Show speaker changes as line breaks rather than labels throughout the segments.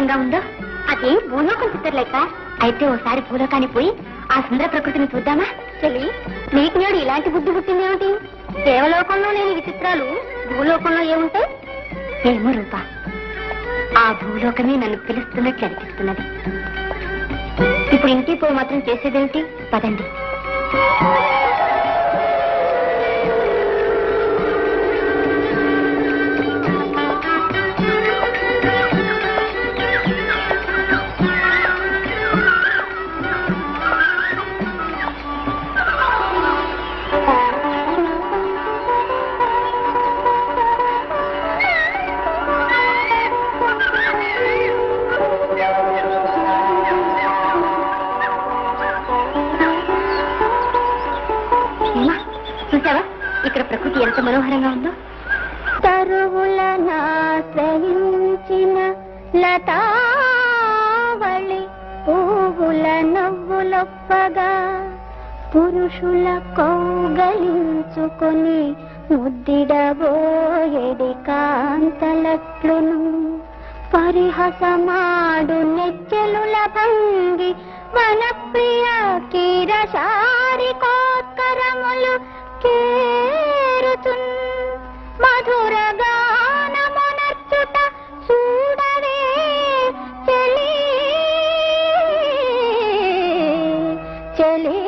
మనోహరంగా ఉందో అదే భూలోకం చిత్రలేక. అయితే ఓసారి భూలోకాన్ని పోయి ఆ సుందర ప్రకృతిని చూద్దామా? చెల్లి, నీకు నేడు ఇలాంటి బుద్ధి పుట్టిందేమిటి? దేవలోకంలో లేని విచిత్రాలు భూలోకంలో ఏముంటాయి? ఏమో రూపా, ఆ భూలోకమే నన్ను పిలుస్తున్నట్లు అనిపిస్తున్నది. ఇప్పుడు ఇంటికి పోయి మాత్రం చేసేదేమిటి? పదండి. ఇక్కడ ప్రకృతి ఎంత మనోహరంగా ఉందో. తరువులనాశ్రయించిన లతావళి పువ్వుల నవ్వులొప్పగా పురుషుల కౌగలించుకొని ముద్దిడబోయేడి కాంతలట్లును పరిహసమాడు నెచ్చెలుల భంగి వనప్రియ కీరశారి కోత్కరములు కేరుతున్ మధుర గానమునర్చుట చూడవే చెలి చెలి.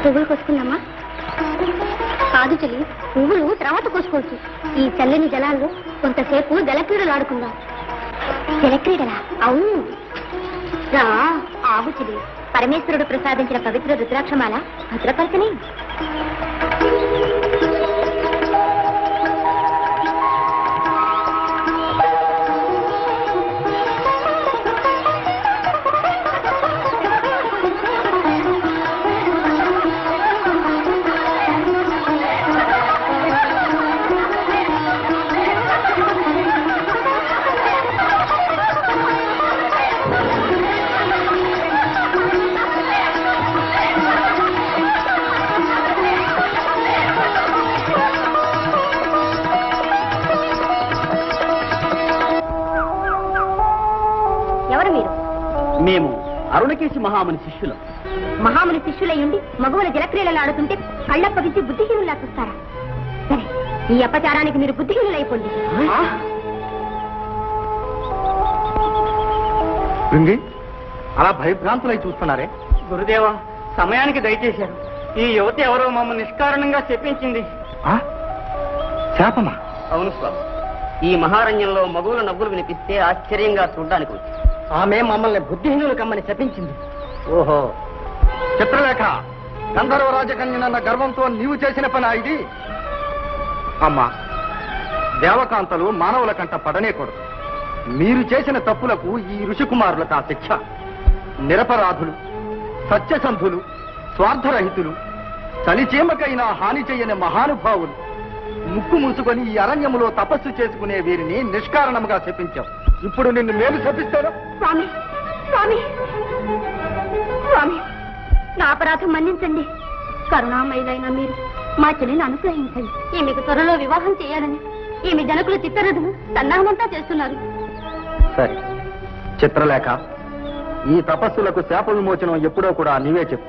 పువ్వులు కోసుకుందామా? కాదు చెల్లి, పువ్వులు తర్వాత కోసుకోవచ్చు. ఈ చల్లని జలాల్లో కొంతసేపు జలక్రీడలు ఆడుకుందాం. జలక్రీడలా? అవును రా. ఆగు చెల్లి, పరమేశ్వరుడు ప్రసాదించిన పవిత్ర రుద్రాక్షమాల భద్రపరచని.
మేము అరుణకేశి మహాముని శిష్యులం.
మహాముని శిష్యులయ్యుండి మగువుల జలక్రీడలు ఆడుతుంటే కళ్ళప్పగించి బుద్ధిహీనులా చూస్తారా? సరే, ఈ అపచారానికి మీరు బుద్ధిహీనులైపోండి.
అలా భయభ్రాంతులై చూస్తున్నారే? గురుదేవా, సమయానికి దయచేశారు. ఈ యువతి ఎవరో మమ్మల్ని నిష్కారణంగా చెప్పించింది. శాపమా? అవును స్వామి. ఈ మహారణ్యంలో మగువుల నవ్వులు వినిపిస్తే ఆశ్చర్యంగా చూడ్డానికి వచ్చి ఆమె మమ్మల్ని బుద్ధిహీనులు కమ్మని శపించింది. ఓహో, చిత్రలేఖ, గంధర్వ రాజకన్యనన్న గర్వంతో నీవు చేసిన పని ఇది? అమ్మా, దేవకాంతలు మానవుల కంట పడనేకూడదు. మీరు చేసిన తప్పులకు ఈ ఋషికుమారులకు ఆ శిక్ష. నిరపరాధులు, సత్యసంధులు, స్వార్థరహితులు, చలిచీమకైనా హాని చేయని మహానుభావులు ముక్కు మూసుకొని ఈ అరణ్యములో తపస్సు చేసుకునే వీరిని నిష్కారణముగా శపించాం. ఇప్పుడు నిన్ను నేను శపిస్తాను.
స్వామి, స్వామి, స్వామి, నా అపరాధం మన్నించండి. కరుణామయులైన మీరు మా చెల్లిని అనుగ్రహించండి. ఈమెకు త్వరలో వివాహం చేయాలని ఈమె జనకులు చిత్తరథులు సన్నాహమంతా చేస్తున్నారు.
సరే చిత్రలేఖ, ఈ తపస్సులకు శాప విమోచనం ఎప్పుడో కూడా నీవే చెప్పు.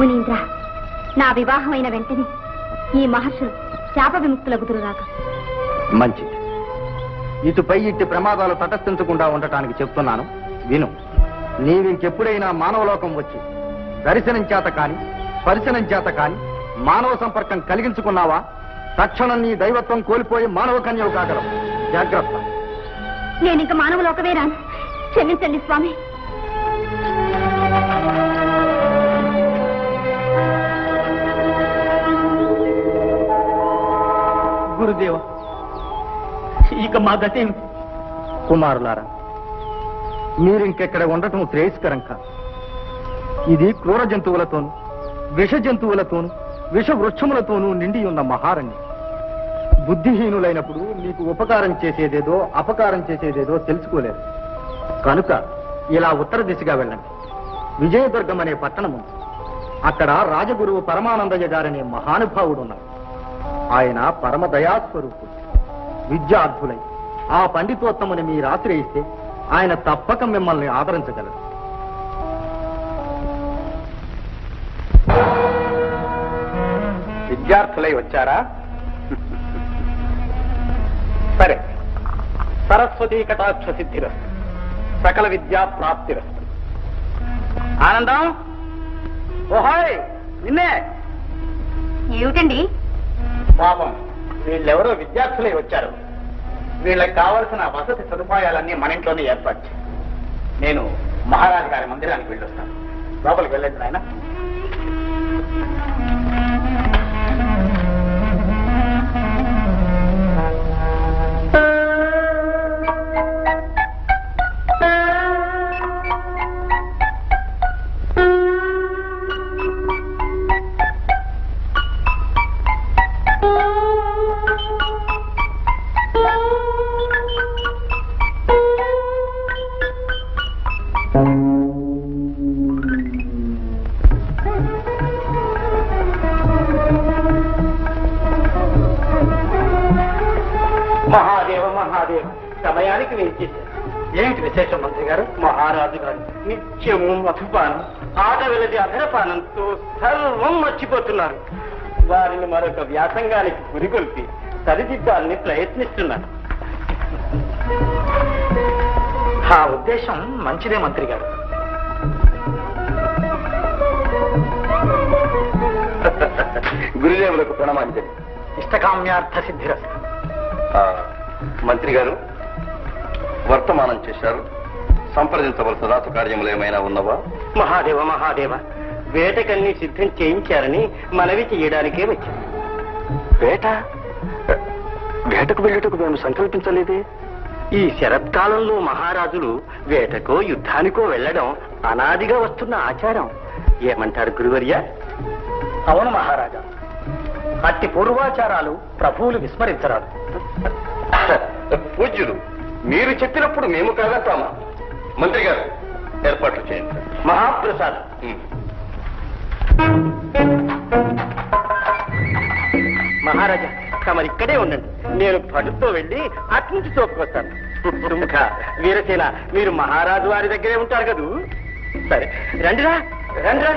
మునీంద్ర, నా వివాహమైన వెంటనే ఈ మహర్షులు శాప విముక్తులగుదురుగాక.
మంచిది. ఇటుపై ఇట్టి ప్రమాదాలు తటస్థించకుండా ఉండటానికి చెప్తున్నాను, విను. నీవింకెప్పుడైనా మానవలోకం వచ్చి దర్శనం చేత కాని స్పర్శనం చేత కాని మానవ సంపర్కం కలిగించుకున్నావా, తక్షణం నీ దైవత్వం కోల్పోయి మానవ కన్యవు కాగలవు. జాగ్రత్త.
నేనింక మానవలోకమే రాను. క్షమించండి స్వామి.
గురుదేవ, ఇక మా గతేం? కుమారులారా, మీరింకెక్కడ ఉండటం శ్రేయస్కరం కాదు. ఇది క్రూర జంతువులతోనూ విష జంతువులతోనూ విష వృక్షములతోనూ నిండి ఉన్న మహారణ్యం. బుద్ధిహీనులైనప్పుడు మీకు ఉపకారం చేసేదేదో అపకారం చేసేదేదో తెలుసుకోలేరు. కనుక ఇలా ఉత్తర దిశగా వెళ్ళండి. విజయదుర్గం అనే పట్టణం ఉంది.
అక్కడ రాజగురువు పరమానందయ్య గారనే మహానుభావుడు ఉన్నారు. ఆయన పరమ దయాస్వరూపుడు. విద్యార్థులై ఆ పండితోత్తముని మీరు ఆశ్రయిస్తే ఆయన తప్పక మిమ్మల్ని ఆదరించగలరు.
విద్యార్థులై వచ్చారా? సరే, సరస్వతీ కటాక్ష సిద్ధిరస్తు, సకల విద్యా ప్రాప్తిరస్తు. ఆనందం, ఓహాయ్, నిన్నే.
ఏమిటండి?
పాపం, వీళ్ళెవరో విద్యార్థులై వచ్చారు. వీళ్ళకి కావలసిన వసతి సదుపాయాలన్నీ మన ఇంట్లోనే ఏర్పాటు చేయి. నేను మహారాజు గారి మందిరానికి వెళ్ళొస్తాను. లోపలికి వెళ్ళండి నాయన. మహాదేవ మహాదేవ, సమయానికి వేయించేశారు. ఏమిటి విశేషం మంత్రి గారు? మహారాజు గారు నిత్యము మధుపానం, ఆట వెలది అధరపానంతో సర్వం మర్చిపోతున్నారు. వారిని మరొక వ్యాసంగానికి పురిగొల్పి సరిదిద్దాలని ప్రయత్నిస్తున్నారు. ఆ ఉద్దేశం మంచిదే మంత్రి గారు.
గురుదేవులకు ప్రణామాంజలి.
ఇష్టకామ్యార్థ సిద్ధిరస్తు.
మంత్రి గారు వర్తమానం చేశారు. సంప్రదించవలసిన రాత కార్యములు ఏమైనా ఉన్నవా?
మహాదేవ మహాదేవ, వేటకన్నీ సిద్ధం చేయించారని మనవి చేయడానికే వచ్చాను. వేటకు వెళ్ళటకు మేము సంకల్పించలేదే. ఈ శరత్కాలంలో మహారాజులు వేటకో యుద్ధానికో వెళ్ళడం అనాదిగా వస్తున్న ఆచారం. ఏమంటారు గురువర్య? అవును మహారాజా, అట్టి పూర్వాచారాలు ప్రభువులు విస్మరించరాదు.
పూజ్యులు, మీరు చెప్పినప్పుడు మేము కాదంటామా? మంత్రి గారు ఏర్పాట్లు చేయండి.
మహాప్రసాద్. మహారాజా, తమరు ఇక్కడే ఉండండి. నేను పడుతో వెళ్ళి అట్నుంచి తోపుకొస్తాను. ఇంకా వీరసేన, మీరు మహారాజు వారి దగ్గరే ఉంటారు కదూ? సరే, రండిరా రండిరా.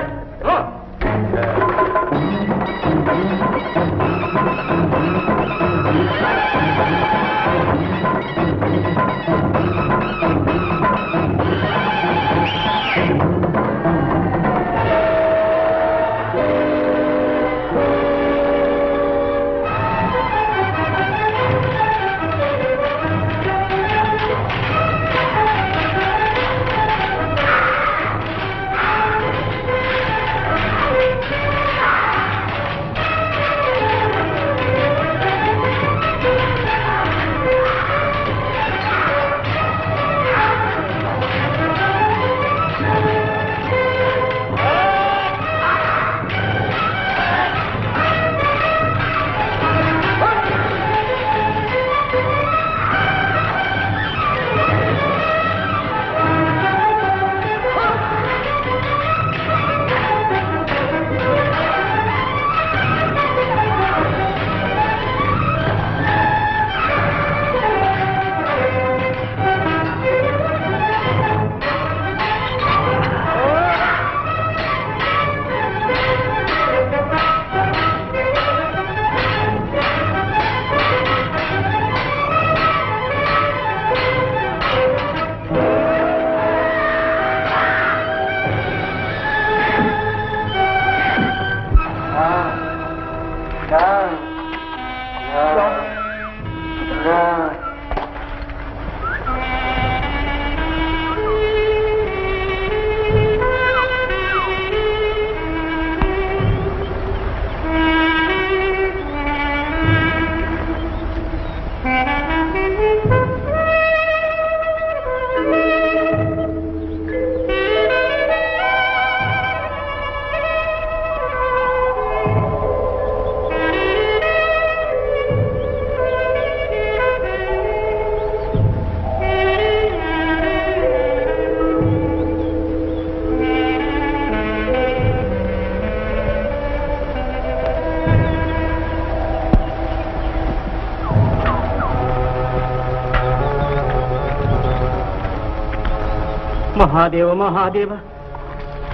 మహాదేవ మహాదేవ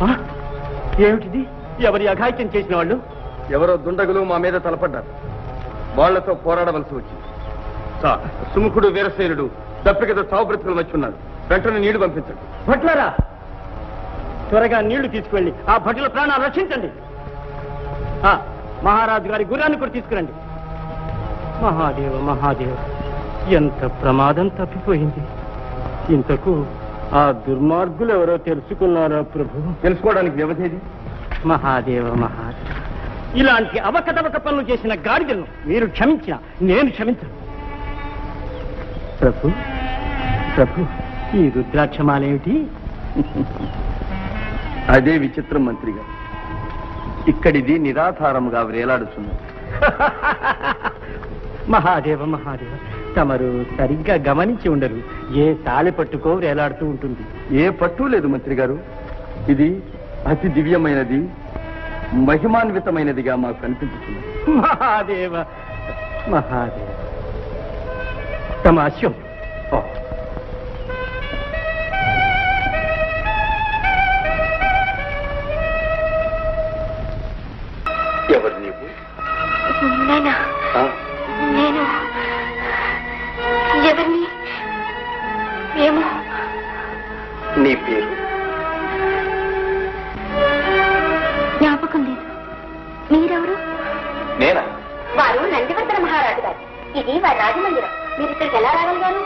ఆ? ఏమిటిది? ఎవరి అఘాయిత్యం చేసిన వాళ్ళు?
ఎవరో దుండగులు మా మీద తలపడ్డారు. వాళ్లతో పోరాడవలసి వచ్చింది. సుముఖుడు వీరసేనుడు దప్పికతో చావు బ్రతుకులు వచ్చి ఉన్నారు. వెంటనే నీళ్లు పంపించండి.
భట్లరా, త్వరగా నీళ్లు తీసుకువెళ్ళి ఆ భటుల ప్రాణాలు రక్షించండి. మహారాజు గారి గుర్రాన్ని కూడా తీసుకురండి. మహాదేవ మహాదేవ, ఎంత ప్రమాదం తప్పిపోయింది. ఇంతకు ఆ దుర్మార్గులు ఎవరో తెలుసుకున్నారా ప్రభు?
తెలుసుకోవడానికి వ్యవధేది.
మహాదేవ మహాదేవ, ఇలాంటి అవకతవక పనులు చేసిన గాడిదలను మీరు క్షమించిన నేను క్షమించను. ప్రభు ప్రభు, ఈ రుద్రాక్షమాలేమిటి?
అదే విచిత్రం మంత్రి గారు. ఇక్కడిది నిరాధారముగా వేలాడుతున్నది.
మహాదేవ మహాదేవ, తమరు సరిగ్గా గమనించి ఉండరు. ఏ తాళి పట్టుకో వేలాడుతూ ఉంటుంది.
ఏ పట్టు లేదు మంత్రి గారు. ఇది అతి దివ్యమైనది, మహిమాన్వితమైనదిగా మాకు కనిపించుతున్నది.
మహాదేవ మహాదేవ, తమ అశ్వం.
ఎవరు నీవు?
నేను ఎవరిని? ఏమో.
నీ పేరు?
జ్ఞాపకం లేదు. మీరెవరు?
నేనా?
వారు నందివర్ధన మహారాజు గారు. ఇది వారి రాజమందిరం. మీరు ఇక్కడికి ఎలా రాగలిగారు?